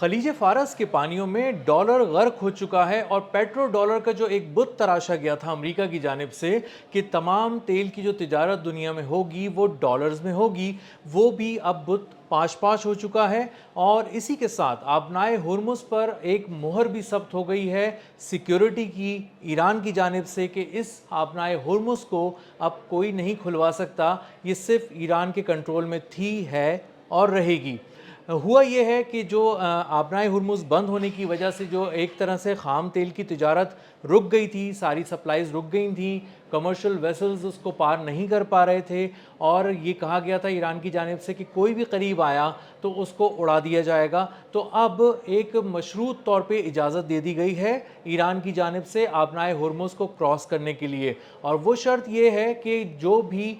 خلیج فارس کے پانیوں میں ڈالر غرق ہو چکا ہے اور پیٹرو ڈالر کا جو ایک بت تراشا گیا تھا امریکہ کی جانب سے کہ تمام تیل کی جو تجارت دنیا میں ہوگی وہ ڈالرز میں ہوگی، وہ بھی اب بت پاش پاش ہو چکا ہے۔ اور اسی کے ساتھ آبنائے ہرمز پر ایک مہر بھی ثبت ہو گئی ہے سیکیورٹی کی ایران کی جانب سے کہ اس آبنائے ہرمز کو اب کوئی نہیں کھلوا سکتا، یہ صرف ایران کے کنٹرول میں تھی، ہے اور رہے گی۔ ہوا یہ ہے کہ جو آبنائے ہرمز بند ہونے کی وجہ سے جو ایک طرح سے خام تیل کی تجارت رک گئی تھی، ساری سپلائیز رک گئی تھیں، کمرشل ویسلز اس کو پار نہیں کر پا رہے تھے، اور یہ کہا گیا تھا ایران کی جانب سے کہ کوئی بھی قریب آیا تو اس کو اڑا دیا جائے گا۔ تو اب ایک مشروط طور پہ اجازت دے دی گئی ہے ایران کی جانب سے آبنائے ہرمز کو کراس کرنے کے لیے، اور وہ شرط یہ ہے کہ جو بھی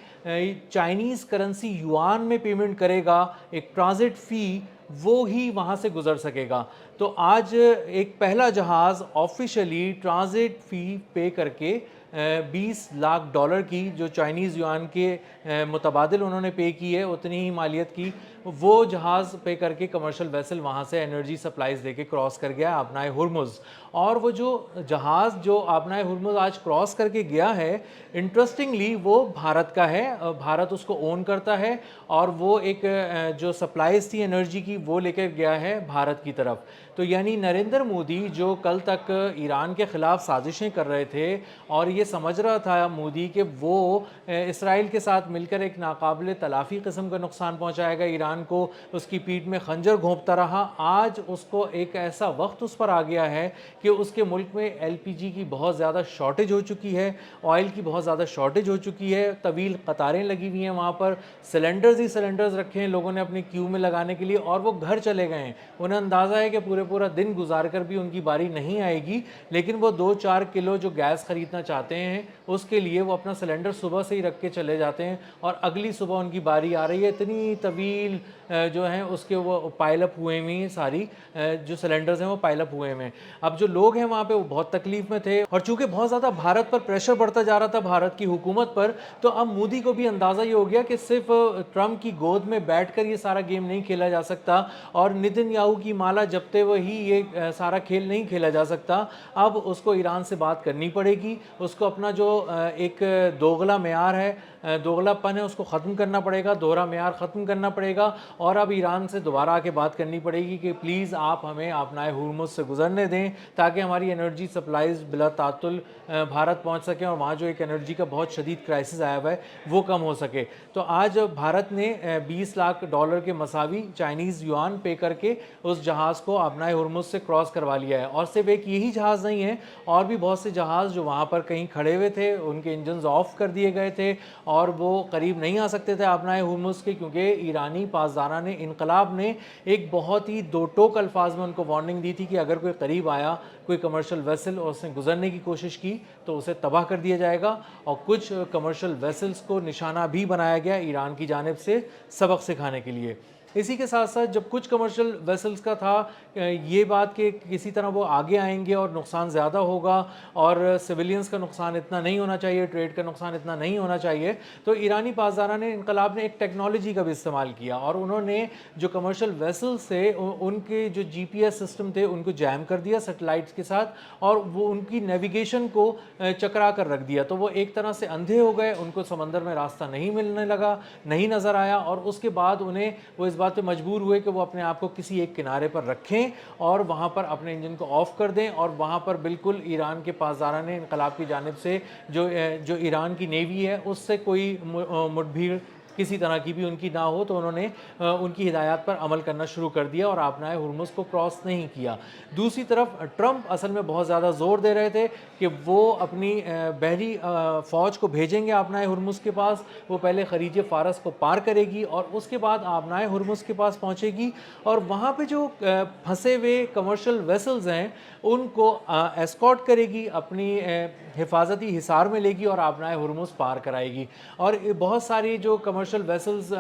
چائنیز کرنسی یوان میں پیمنٹ کرے گا، ایک ٹرانزٹ فی، وہ ہی وہاں سے گزر سکے گا۔ تو آج ایک پہلا جہاز آفیشلی ٹرانزٹ فی پے کر کے 20 لاکھ ڈالر کی جو چائنیز یوان کے متبادل انہوں نے پے کی ہے، اتنی ہی مالیت کی، وہ جہاز پے کر کے کمرشل ویسل وہاں سے انرجی سپلائیز لے کے کراس کر گیا آبنائے ہرمز۔ اور وہ جو جہاز جو آبنائے ہرمز آج کراس کر کے گیا ہے، انٹرسٹنگلی وہ بھارت کا ہے، بھارت اس کو اون کرتا ہے، اور وہ ایک جو سپلائیز تھی انرجی کی وہ لے کر گیا ہے بھارت کی طرف۔ تو یعنی نریندر مودی جو کل تک ایران کے خلاف سازشیں کر رہے تھے اور یہ سمجھ رہا تھا مودی کہ وہ اسرائیل کے ساتھ مل کر ایک ناقابل تلافی قسم کا نقصان پہنچائے گا ایران کو، اس کی پیٹھ میں خنجر گھونپتا رہا، آج اس کو ایک ایسا وقت اس پر آ گیا ہے کہ اس کے ملک میں ایل پی جی کی بہت زیادہ شارٹیج ہو چکی ہے، آئل کی بہت زیادہ شارٹیج ہو چکی ہے، طویل قطاریں لگی ہوئی ہیں وہاں پر، سلنڈرز ہی سلنڈرز رکھے ہیں لوگوں نے اپنی کیو میں لگانے کے لیے، اور وہ گھر چلے گئے ہیں، انہیں اندازہ ہے کہ پورا دن گزار کر بھی ان کی باری نہیں آئے گی، لیکن وہ 2-4 کلو جو گیس خریدنا چاہتے ہیں اس کے لیے وہ اپنا سلنڈر صبح سے ہی رکھ کے چلے جاتے ہیں، اور اگلی صبح ان کی باری آ رہی ہے، اتنی طویل جو ہیں اس کے وہ پائل اپ ہوئے ہوئے ہیں، ساری جو سلنڈرز ہیں وہ پائل اپ ہوئے ہیں۔ اب جو لوگ ہیں وہاں پہ وہ بہت تکلیف میں تھے، اور چونکہ بہت زیادہ بھارت پر پریشر بڑھتا جا رہا تھا بھارت کی حکومت پر، تو اب مودی کو بھی اندازہ یہ ہو گیا کہ صرف ٹرمپ کی گود میں بیٹھ کر یہ سارا گیم نہیں کھیلا جا سکتا، اور نتن یاہو کی مالا جپتے ہوئے ہی یہ سارا کھیل نہیں کھیلا جا سکتا، اب اس کو ایران سے بات کرنی پڑے گی، اس کو اپنا جو ایک دوغلا معیار ہے، دوغلا پن ہے، اس کو ختم کرنا پڑے گا، دوہرا معیار ختم کرنا پڑے گا، اور اب ایران سے دوبارہ آ کے بات کرنی پڑے گی کہ پلیز آپ ہمیں آبنائے ہرمز سے گزرنے دیں تاکہ ہماری انرجی سپلائیز بلا تعطل بھارت پہنچ سکیں، اور وہاں جو ایک انرجی کا بہت شدید کرائسس آیا ہوا ہے وہ کم ہو سکے۔ تو آج بھارت نے 20 لاکھ ڈالر کے مساوی چائنیز یوان پے کر کے اس جہاز کو آبنائے ہرمز سے کراس کروا لیا ہے، اور صرف ایک یہی جہاز نہیں ہے، اور بھی بہت سے جہاز جو وہاں پر کہیں کھڑے ہوئے تھے ان کے انجنز آف کر دیے گئے تھے، اور وہ قریب نہیں آ سکتے تھے آبنائے ہرمز کے، کیونکہ ایرانی پاسداران انقلاب نے ایک بہت ہی دو ٹوک الفاظ میں ان کو وارننگ دی تھی کہ اگر کوئی قریب آیا کوئی کمرشل ویسل اور اس نے گزرنے کی کوشش کی تو اسے تباہ کر دیا جائے گا، اور کچھ کمرشل ویسلز کو نشانہ بھی بنایا گیا ایران کی جانب سے سبق سکھانے کے لیے۔ اسی کے ساتھ ساتھ جب کچھ کمرشل ویسلز کا تھا یہ بات کہ کسی طرح وہ آگے آئیں گے اور نقصان زیادہ ہوگا اور سویلینز کا نقصان اتنا نہیں ہونا چاہیے، ٹریڈ کا نقصان اتنا نہیں ہونا چاہیے، تو ایرانی پاسداران انقلاب نے ایک ٹیکنالوجی کا بھی استعمال کیا، اور انہوں نے جو کمرشل ویسلز تھے ان کے جو جی پی ایس سسٹم تھے ان کو جیم کر دیا سیٹلائٹس کے ساتھ، اور وہ ان کی نیویگیشن کو چکرا کر رکھ دیا، تو وہ ایک طرح سے اندھے ہو گئے، ان کو سمندر میں راستہ نہیں ملنے لگا، نہیں نظر آیا، اور اس کے بعد انہیں وہ اس بات پہ مجبور ہوئے کہ وہ اپنے آپ کو کسی ایک کنارے پر رکھیں اور وہاں پر اپنے انجن کو آف کر دیں، اور وہاں پر بالکل ایران کے پاسداران انقلاب کی جانب سے جو ایران کی نیوی ہے اس سے کوئی مڈبھیڑ کسی طرح کی بھی ان کی نہ ہو، تو انہوں نے ان کی ہدایات پر عمل کرنا شروع کر دیا اور آبنائے ہرمز کو کراس نہیں کیا۔ دوسری طرف ٹرمپ اصل میں بہت زیادہ زور دے رہے تھے کہ وہ اپنی بحری فوج کو بھیجیں گے آبنائے ہرمز کے پاس، وہ پہلے خلیج فارس کو پار کرے گی اور اس کے بعد آبنائے ہرمز کے پاس پہنچے گی، اور وہاں پہ جو پھنسے ہوئے کمرشل ویسلز ہیں ان کو ایسکارٹ کرے گی، اپنی حفاظتی حصار میں لے گی اور آبنائے ہرمز پار کرائے گی۔ اور بہت ساری جو کمرشل ویسلز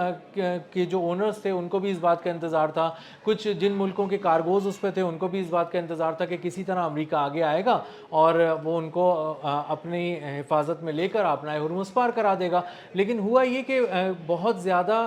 کے جو اونرز تھے ان کو بھی اس بات کا انتظار تھا، کچھ جن ملکوں کے کارگوز اس پہ تھے ان کو بھی اس بات کا انتظار تھا کہ کسی طرح امریکہ آگے آئے گا اور وہ ان کو اپنی حفاظت میں لے کر آبنائے ہرمز پار کرا دے گا، لیکن ہوا یہ کہ بہت زیادہ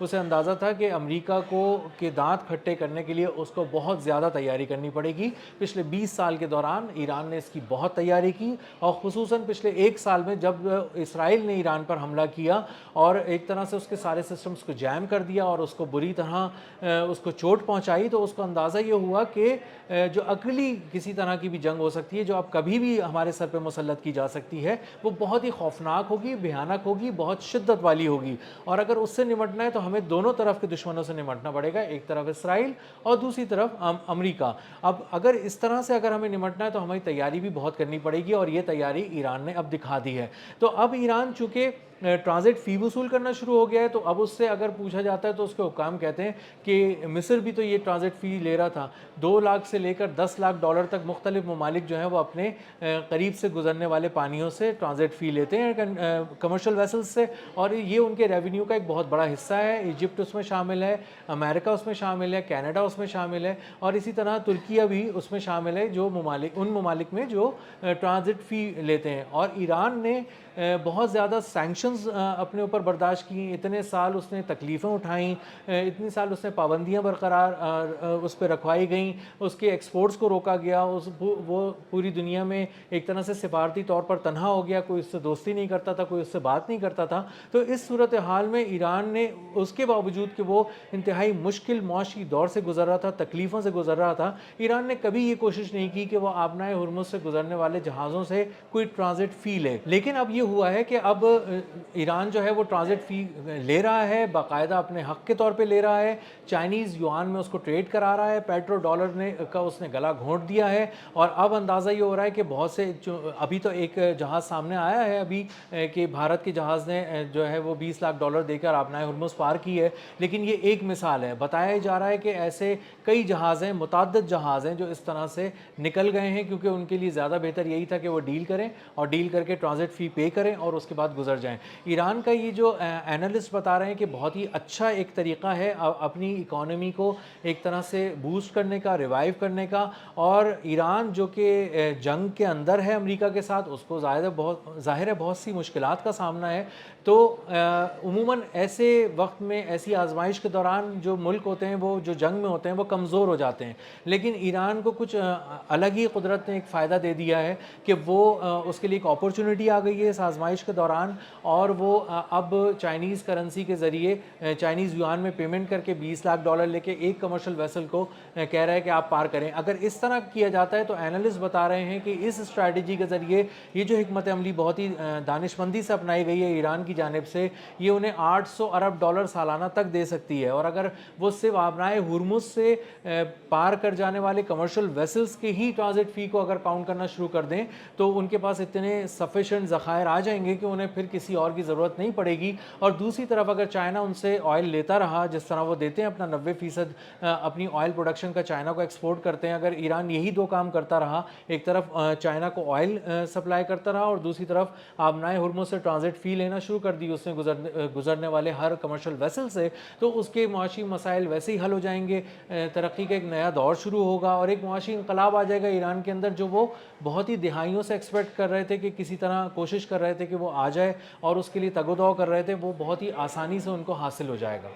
اسے اندازہ تھا کہ امریکہ کو کے دانت کھٹے کرنے کے لیے اس کو بہت زیادہ تیاری کرنی پڑے گی. پچھلے 20 سال کے دوران ایران نے اس کی بہت تیاری کی, اور خصوصاً پچھلے 1 سال میں جب اسرائیل نے ایران پر حملہ کیا اور ایک طرح سے اس کے سارے سسٹمز کو جیم کر دیا اور اس کو بری طرح اس کو چوٹ پہنچائی, تو اس کو اندازہ یہ ہوا کہ جو اکیلی کسی طرح کی بھی جنگ ہو سکتی ہے, جو اب کبھی بھی ہمارے سر پہ مسلط کی جا سکتی ہے, وہ بہت ہی خوفناک ہوگی, بھیانک ہوگی, بہت شدت والی ہوگی. اور اگر اس سے نمٹنا ہے تو ہمیں دونوں طرف کے دشمنوں سے نمٹنا پڑے گا, ایک طرف اسرائیل اور دوسری طرف امریکہ. اب اگر اس طرح سے اگر ہمیں نمٹنا ہے تو ہماری تیاری بھی بہت کرنی پڑے گی, اور یہ تیاری ایران نے اب دکھا دی ہے. تو اب ایران چونکہ ٹرانزٹ فی وصول کرنا شروع ہو گیا ہے, تو اب اس سے اگر پوچھا جاتا ہے تو اس کے حکام کہتے ہیں کہ مصر بھی تو یہ ٹرانزٹ فی لے رہا تھا, 2 لاکھ سے لے کر 10 لاکھ ڈالر تک مختلف ممالک جو ہیں وہ اپنے قریب سے گزرنے والے پانیوں سے ٹرانزٹ فی لیتے ہیں کمرشل ویسلز سے, اور یہ ان کے ریونیو کا ایک بہت بڑا حصہ ہے. ایجپٹ اس میں شامل ہے, امریکہ اس میں شامل ہے, کینیڈا اس میں شامل ہے, اور اسی طرح ترکیہ بھی اس میں شامل ہے, جو ان ممالک میں جو ٹرانزٹ فی لیتے ہیں. اور ایران نے بہت زیادہ سینکشنز اپنے اوپر برداشت کی, اتنے سال اس نے تکلیفیں اٹھائیں, اتنی سال اس نے پابندیاں برقرار اس پہ رکھوائی گئیں, اس کے ایکسپورٹس کو روکا گیا, وہ پوری دنیا میں ایک طرح سے سفارتی طور پر تنہا ہو گیا, کوئی اس سے دوستی نہیں کرتا تھا, کوئی اس سے بات نہیں کرتا تھا. تو اس صورتحال میں ایران نے اس کے باوجود کہ وہ انتہائی مشکل معاشی دور سے گزر رہا تھا, تکلیفوں سے گزر رہا تھا, ایران نے کبھی یہ کوشش نہیں کی کہ وہ آبنائے ہرمز سے گزرنے والے جہازوں سے کوئی ٹرانزٹ فی لے. لیکن اب یہ ہوا ہے کہ اب ایران جو ہے وہ ٹرانزٹ فی لے رہا ہے, باقاعدہ اپنے حق کے طور پہ لے رہا ہے, چائنیز یوان میں اس کو ٹریڈ کرا رہا ہے, پیٹرو ڈالر کا اس نے گلا گھونٹ دیا ہے. اور اب اندازہ یہ ہو رہا ہے کہ بہت سے ابھی تو ایک جہاز سامنے آیا ہے ابھی کہ بھارت کے جہاز نے جو ہے وہ 20 لاکھ ڈالر دے کر آبنائے ہرمز پار کی ہے, لیکن یہ ایک مثال ہے. بتایا جا رہا ہے کہ ایسے کئی جہاز ہیں, متعدد جہاز ہیں جو اس طرح سے نکل گئے ہیں, کیونکہ ان کے لیے زیادہ بہتر یہی تھا کہ وہ ڈیل کریں اور ڈیل کر کے ٹرانزٹ فی پے کریں اور اس کے بعد گزر جائیں. ایران کا یہ جو اینالسٹ بتا رہے ہیں کہ بہت ہی اچھا ایک طریقہ ہے اپنی اکانومی کو ایک طرح سے بوسٹ کرنے کا, ریوائیو کرنے کا. اور ایران جو کہ جنگ کے اندر ہے امریکہ کے ساتھ, اس کو ظاہر ہے بہت سی مشکلات کا سامنا ہے. تو عموماً ایسے وقت میں, ایسی آزمائش کے دوران جو ملک ہوتے ہیں وہ جو جنگ میں ہوتے ہیں وہ کمزور ہو جاتے ہیں, لیکن ایران کو کچھ الگ ہی قدرت نے ایک فائدہ دے دیا ہے کہ وہ اس کے لیے ایک اپورچونٹی آ گئی ہے اس آزمائش کے دوران, اور وہ اب چائنیز کرنسی کے ذریعے چائنیز یوان میں پیمنٹ کر کے 20 لاکھ ڈالر لے کے ایک کمرشل ویسل کو کہہ رہا ہے کہ آپ پار کریں. اگر اس طرح کیا جاتا ہے تو اینالسٹ بتا رہے ہیں کہ اس اسٹریٹجی کے ذریعے یہ جو حکمت عملی بہت ہی دانش مندی سے اپنائی گئی ہے ایران کی جانب سے, یہ انہیں 800 ارب ڈالر سالانہ تک دے سکتی ہے. اور اگر وہ صرف آبنائے ہرمز سے پار کر جانے والے کمرشل ویسلز کے ہی ٹرانزٹ فی کو اگر کاؤنٹ کرنا شروع کر دیں تو ان کے پاس اتنے سفیشینٹ ذخائر آ جائیں گے کہ انہیں پھر کسی اور کی ضرورت نہیں پڑے گی. اور دوسری طرف اگر چائنا ان سے آئل لیتا رہا, جس طرح وہ دیتے ہیں اپنا 90% اپنی آئل پروڈکشن کا چائنا کو ایکسپورٹ کرتے ہیں, اگر ایران یہی 2 کام کرتا رہا, ایک طرف چائنا کو آئل سپلائی کرتا رہا اور دوسری طرف آبنائے ہرمز سے ٹرانزٹ فی لینا شروع کر دی اس نے گزرنے والے ہر کمرشل ویسل سے, تو اس کے معاشی مسائل ویسے ہی حل ہو جائیں گے, ترقی کا ایک نیا دور شروع ہوگا اور ایک معاشی انقلاب آ جائے گا ایران کے اندر, جو وہ بہت ہی دہائیوں سے ایکسپیکٹ کر رہے تھے کہ کسی طرح کوشش کر رہے تھے کہ وہ آ جائے اور اس کے لیے تگ و دو کر رہے تھے, وہ بہت ہی آسانی سے ان کو حاصل ہو جائے گا.